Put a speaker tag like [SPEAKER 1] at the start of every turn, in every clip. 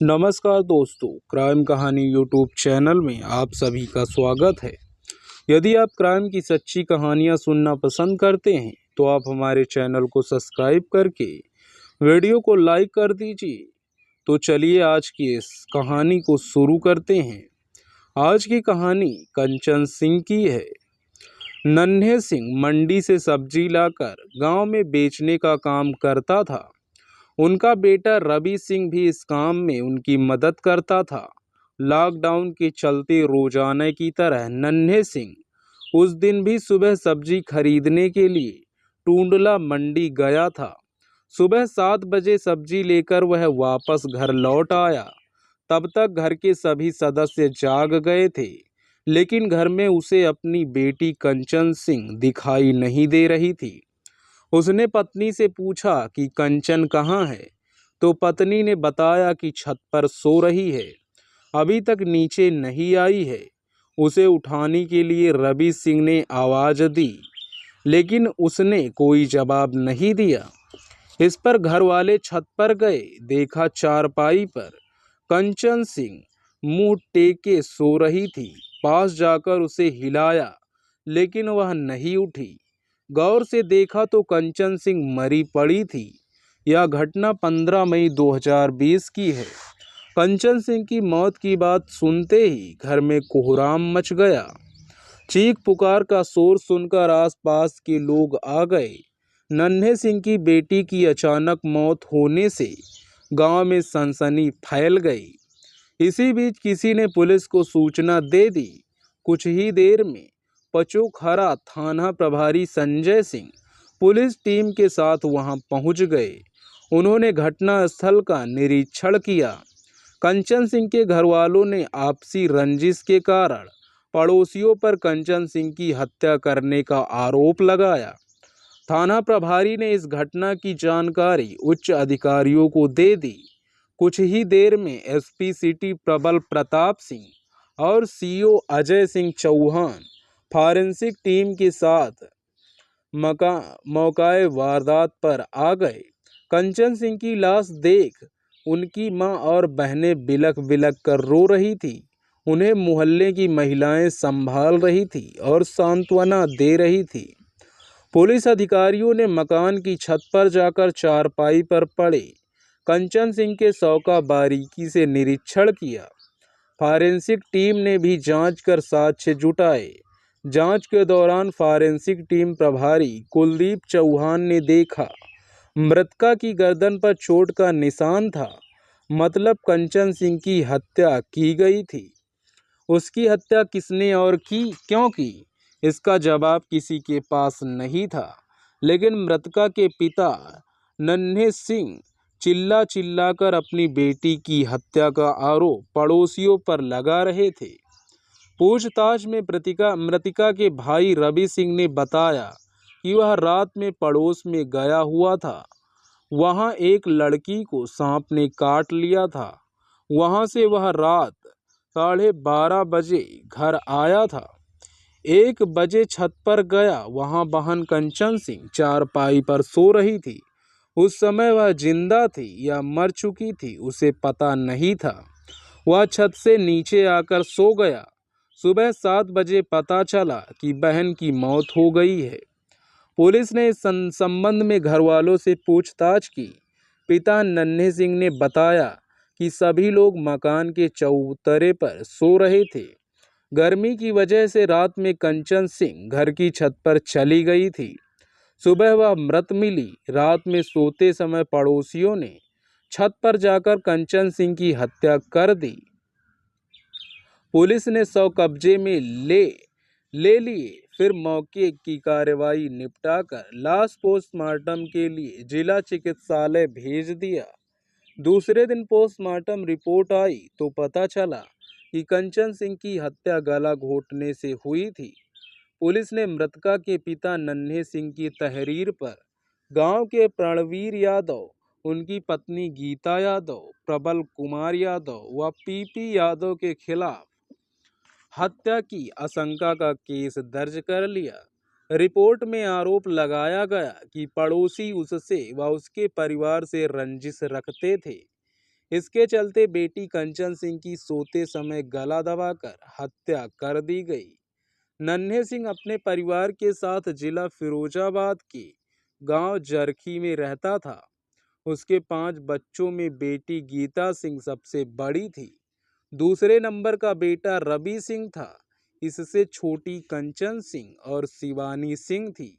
[SPEAKER 1] नमस्कार दोस्तों, क्राइम कहानी यूट्यूब चैनल में आप सभी का स्वागत है। यदि आप क्राइम की सच्ची कहानियां सुनना पसंद करते हैं तो आप हमारे चैनल को सब्सक्राइब करके वीडियो को लाइक कर दीजिए। तो चलिए आज की इस कहानी को शुरू करते हैं। आज की कहानी कंचन सिंह की है। नन्हे सिंह मंडी से सब्जी लाकर गांव में बेचने का काम करता था। उनका बेटा रवि सिंह भी इस काम में उनकी मदद करता था। लॉकडाउन के चलते रोजाना की तरह नन्हे सिंह उस दिन भी सुबह सब्जी खरीदने के लिए टूंडला मंडी गया था। सुबह 7 बजे सब्जी लेकर वह वापस घर लौट आया। तब तक घर के सभी सदस्य जाग गए थे, लेकिन घर में उसे अपनी बेटी कंचन सिंह दिखाई नहीं दे रही थी। उसने पत्नी से पूछा कि कंचन कहाँ है, तो पत्नी ने बताया कि छत पर सो रही है, अभी तक नीचे नहीं आई है। उसे उठाने के लिए रवि सिंह ने आवाज दी, लेकिन उसने कोई जवाब नहीं दिया। इस पर घर वाले छत पर गए। देखा चारपाई पर कंचन सिंह मुंह टेके सो रही थी। पास जाकर उसे हिलाया, लेकिन वह नहीं उठी। गौर से देखा तो कंचन सिंह मरी पड़ी थी। यह घटना 15 मई 2020 की है। कंचन सिंह की मौत की बात सुनते ही घर में कोहराम मच गया। चीख पुकार का शोर सुनकर आसपास के लोग आ गए। नन्हे सिंह की बेटी की अचानक मौत होने से गांव में सनसनी फैल गई। इसी बीच किसी ने पुलिस को सूचना दे दी। कुछ ही देर में पचोखरा थाना प्रभारी संजय सिंह पुलिस टीम के साथ वहां पहुंच गए। उन्होंने घटनास्थल का निरीक्षण किया। कंचन सिंह के घर वालों ने आपसी रंजिश के कारण पड़ोसियों पर कंचन सिंह की हत्या करने का आरोप लगाया। थाना प्रभारी ने इस घटना की जानकारी उच्च अधिकारियों को दे दी। कुछ ही देर में एसपी सिटी प्रबल प्रताप सिंह और CO Ajay Singh Chauhan forensic team के साथ मौकाए वारदात पर आ गए। कंचन सिंह की लाश देख उनकी मां और बहनें बिलख बिलख कर रो रही थी। उन्हें मोहल्ले की महिलाएं संभाल रही थी और सांत्वना दे रही थी। पुलिस अधिकारियों ने मकान की छत पर जाकर चारपाई पर पड़े कंचन सिंह के शव का बारीकी से निरीक्षण किया। फॉरेंसिक टीम ने भी जांच कर साक्ष्य जुटाए। जांच के दौरान फॉरेंसिक टीम प्रभारी कुलदीप चौहान ने देखा मृतका की गर्दन पर चोट का निशान था, मतलब कंचन सिंह की हत्या की गई थी। उसकी हत्या किसने और क्यों की, इसका जवाब किसी के पास नहीं था। लेकिन मृतका के पिता नन्हे सिंह चिल्ला चिल्लाकर अपनी बेटी की हत्या का आरोप पड़ोसियों पर लगा रहे थे। पूछताछ में मृतिका के भाई रवि सिंह ने बताया कि वह रात में पड़ोस में गया हुआ था। वहां एक लड़की को सांप ने काट लिया था। वहां से वह रात 12:30 बजे घर आया था। 1 बजे छत पर गया। वहां बहन कंचन सिंह चारपाई पर सो रही थी। उस समय वह जिंदा थी या मर चुकी थी उसे पता नहीं था। वह छत से नीचे आकर सो गया। सुबह 7 बजे पता चला कि बहन की मौत हो गई है। पुलिस ने इस संबंध में घर वालों से पूछताछ की। पिता नन्हे सिंह ने बताया कि सभी लोग मकान के चौतरे पर सो रहे थे। गर्मी की वजह से रात में कंचन सिंह घर की छत पर चली गई थी। सुबह वह मृत मिली। रात में सोते समय पड़ोसियों ने छत पर जाकर कंचन सिंह की हत्या कर दी। पुलिस ने शव कब्जे में ले लिए। फिर मौके की कार्रवाई निपटाकर लाश पोस्टमार्टम के लिए जिला चिकित्सालय भेज दिया। दूसरे दिन पोस्टमार्टम रिपोर्ट आई तो पता चला कि कंचन सिंह की हत्या गला घोटने से हुई थी। पुलिस ने मृतका के पिता नन्हे सिंह की तहरीर पर गांव के प्रणवीर यादव, उनकी पत्नी गीता यादव, प्रबल कुमार यादव व पीपी यादव के खिलाफ हत्या की आशंका का केस दर्ज कर लिया। रिपोर्ट में आरोप लगाया गया कि पड़ोसी उससे व उसके परिवार से रंजिश रखते थे। इसके चलते बेटी कंचन सिंह की सोते समय गला दबाकर हत्या कर दी गई। नन्हे सिंह अपने परिवार के साथ जिला फिरोजाबाद के गांव जरखी में रहता था। उसके 5 बच्चों में बेटी गीता सिंह सबसे बड़ी थी। दूसरे नंबर का बेटा रवि सिंह था। इससे छोटी कंचन सिंह और शिवानी सिंह थी।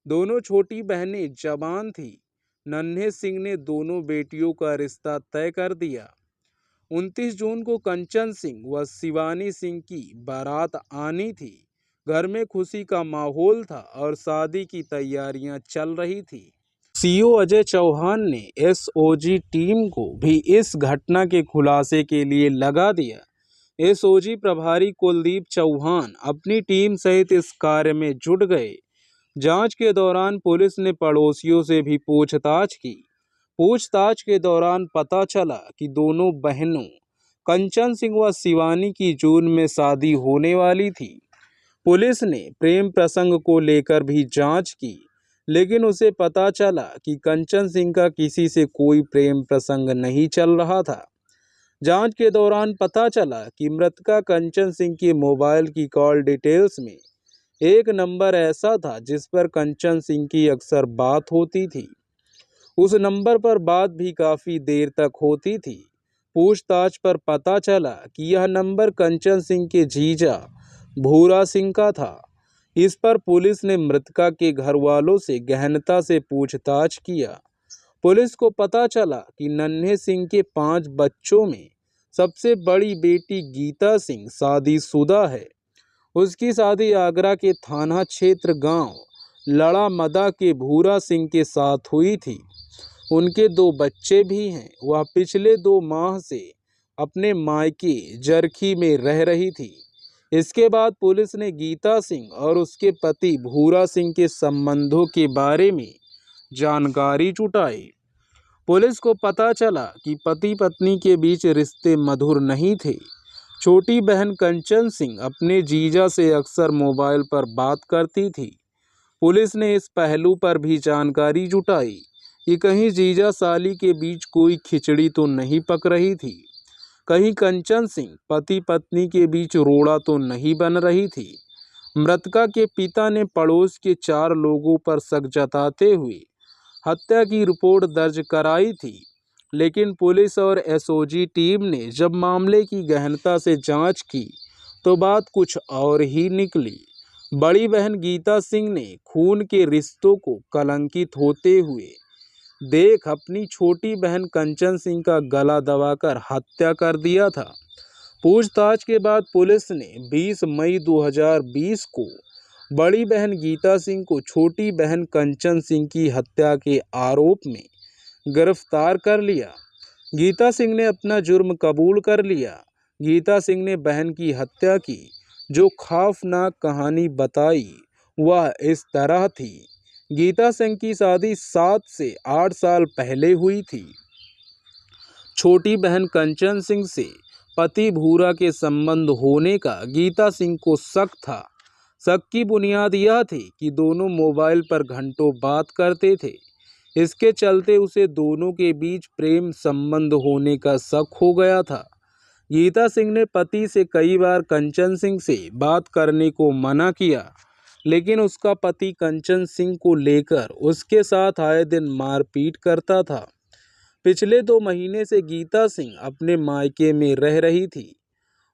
[SPEAKER 1] दोनों छोटी बहनें जवान थी। नन्हे सिंह ने दोनों बेटियों का रिश्ता तय कर दिया। 29 जून को कंचन सिंह व शिवानी सिंह की बारात आनी थी। घर में खुशी का माहौल था और शादी की तैयारियां चल रही थी। सीओ अजय चौहान ने एसओजी टीम को भी इस घटना के खुलासे के लिए लगा दिया। एसओजी प्रभारी कुलदीप चौहान अपनी टीम सहित इस कार्य में जुट गए। जांच के दौरान पुलिस ने पड़ोसियों से भी पूछताछ की। पूछताछ के दौरान पता चला कि दोनों बहनों कंचन सिंह व शिवानी की जून में शादी होने वाली थी। पुलिस ने प्रेम प्रसंग को लेकर भी जांच की, लेकिन उसे पता चला कि कंचन सिंह का किसी से कोई प्रेम प्रसंग नहीं चल रहा था। जांच के दौरान पता चला कि मृतका कंचन सिंह के मोबाइल की कॉल डिटेल्स में एक नंबर ऐसा था जिस पर कंचन सिंह की अक्सर बात होती थी। उस नंबर पर बात भी काफी देर तक होती थी। पूछताछ पर पता चला कि यह नंबर कंचन सिंह के जीजा भूरा सिंह का था। इस पर पुलिस ने मृतका के घर वालों से गहनता से पूछताछ किया। पुलिस को पता चला कि नन्हे सिंह के 5 बच्चों में सबसे बड़ी बेटी गीता सिंह शादीशुदा है। उसकी शादी आगरा के थाना क्षेत्र गांव लड़ा मदा के भूरा सिंह के साथ हुई थी। उनके 2 बच्चे भी हैं। वह पिछले 2 माह से अपने मायके जरखी में रह रही थी। इसके बाद पुलिस ने गीता सिंह और उसके पति भूरा सिंह के संबंधों के बारे में जानकारी जुटाई। पुलिस को पता चला कि पति पत्नी के बीच रिश्ते मधुर नहीं थे। छोटी बहन कंचन सिंह अपने जीजा से अक्सर मोबाइल पर बात करती थी। पुलिस ने इस पहलू पर भी जानकारी जुटाई कि कहीं जीजा साली के बीच कोई खिचड़ी तो नहीं पक रही थी। कहीं कंचन सिंह पति पत्नी के बीच रोड़ा तो नहीं बन रही थी। मृतका के पिता ने पड़ोस के 4 लोगों पर शक जताते हुए हत्या की रिपोर्ट दर्ज कराई थी, लेकिन पुलिस और एसओजी टीम ने जब मामले की गहनता से जांच की तो बात कुछ और ही निकली। बड़ी बहन गीता सिंह ने खून के रिश्तों को कलंकित होते हुए देख अपनी छोटी बहन कंचन सिंह का गला दबाकर हत्या कर दिया था। पूछताछ के बाद पुलिस ने 20 मई 2020 को बड़ी बहन गीता सिंह को छोटी बहन कंचन सिंह की हत्या के आरोप में गिरफ्तार कर लिया। गीता सिंह ने अपना जुर्म कबूल कर लिया। गीता सिंह ने बहन की हत्या की। जो खौफनाक कहानी बताई वह इस तरह थी। गीता सिंह की शादी 7 से 8 साल पहले हुई थी। छोटी बहन कंचन सिंह से पति भूरा के संबंध होने का गीता सिंह को शक था। शक की बुनियाद यह थी कि दोनों मोबाइल पर घंटों बात करते थे। इसके चलते उसे दोनों के बीच प्रेम संबंध होने का शक हो गया था। गीता सिंह ने पति से कई बार कंचन सिंह से बात करने को मना किया, लेकिन उसका पति कंचन सिंह को लेकर उसके साथ आए दिन मारपीट करता था। पिछले 2 महीने से गीता सिंह अपने मायके में रह रही थी।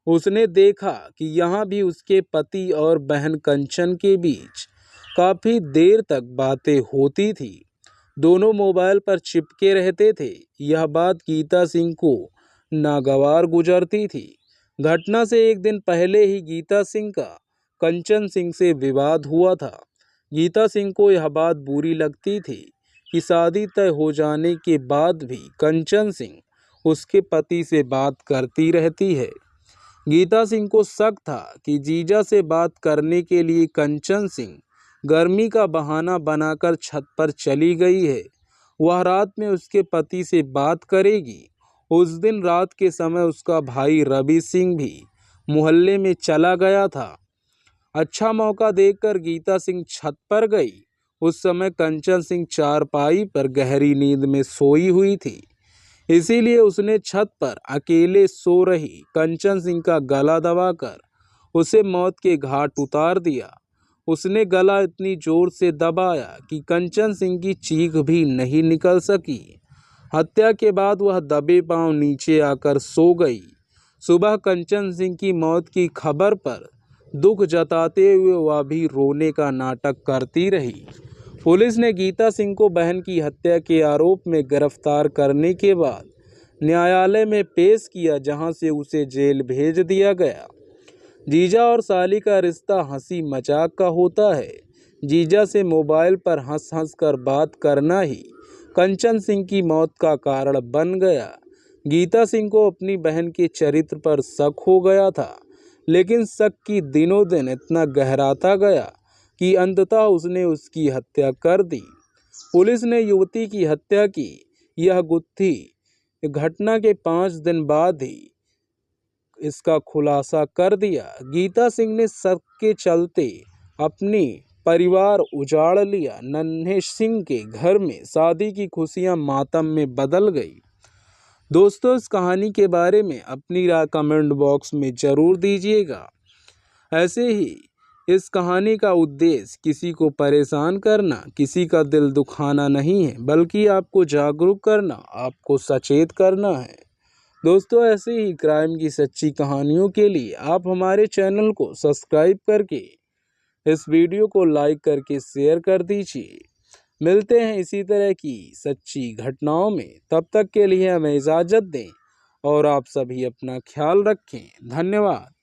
[SPEAKER 1] उसने देखा कि यहाँ भी उसके पति और बहन कंचन के बीच काफी देर तक बातें होती थी। दोनों मोबाइल पर चिपके रहते थे। यह बात गीता सिंह को नागवार गुजरती थी। घटना से एक दिन पहले ही गीता सिंह का कंचन सिंह से विवाद हुआ था। गीता सिंह को यह बात बुरी लगती थी कि शादी तय हो जाने के बाद भी कंचन सिंह उसके पति से बात करती रहती है। गीता सिंह को शक था कि जीजा से बात करने के लिए कंचन सिंह गर्मी का बहाना बनाकर छत पर चली गई है। वह रात में उसके पति से बात करेगी। उस दिन रात के समय उसका भाई रवि सिंह भी मोहल्ले में चला गया था। अच्छा मौका देखकर गीता सिंह छत पर गई। उस समय कंचन सिंह चारपाई पर गहरी नींद में सोई हुई थी। इसीलिए उसने छत पर अकेले सो रही कंचन सिंह का गला दबाकर उसे मौत के घाट उतार दिया। उसने गला इतनी जोर से दबाया कि कंचन सिंह की चीख भी नहीं निकल सकी। हत्या के बाद वह दबे पांव नीचे आकर सो गई। सुबह कंचन सिंह की मौत की खबर पर दुख जताते हुए वह भी रोने का नाटक करती रही। पुलिस ने गीता सिंह को बहन की हत्या के आरोप में गिरफ्तार करने के बाद न्यायालय में पेश किया, जहां से उसे जेल भेज दिया गया। जीजा और साली का रिश्ता हंसी मजाक का होता है। जीजा से मोबाइल पर हंस हंस कर बात करना ही कंचन सिंह की मौत का कारण बन गया। गीता सिंह को अपनी बहन के चरित्र पर शक हो गया था, लेकिन शक की दिनों दिन इतना गहराता गया कि अंततः उसने उसकी हत्या कर दी। पुलिस ने युवती की हत्या की यह गुत्थी घटना के 5 दिन बाद ही इसका खुलासा कर दिया। गीता सिंह ने शक के चलते अपनी परिवार उजाड़ लिया। नन्हे सिंह के घर में शादी की खुशियां मातम में बदल गई। दोस्तों, इस कहानी के बारे में अपनी राय कमेंट बॉक्स में जरूर दीजिएगा। ऐसे ही इस कहानी का उद्देश्य किसी को परेशान करना, किसी का दिल दुखाना नहीं है, बल्कि आपको जागरूक करना, आपको सचेत करना है। दोस्तों, ऐसे ही क्राइम की सच्ची कहानियों के लिए आप हमारे चैनल को सब्सक्राइब करके इस वीडियो को लाइक करके शेयर कर दीजिए। मिलते हैं इसी तरह की सच्ची घटनाओं में। तब तक के लिए हमें इजाज़त दें और आप सभी अपना ख्याल रखें। धन्यवाद।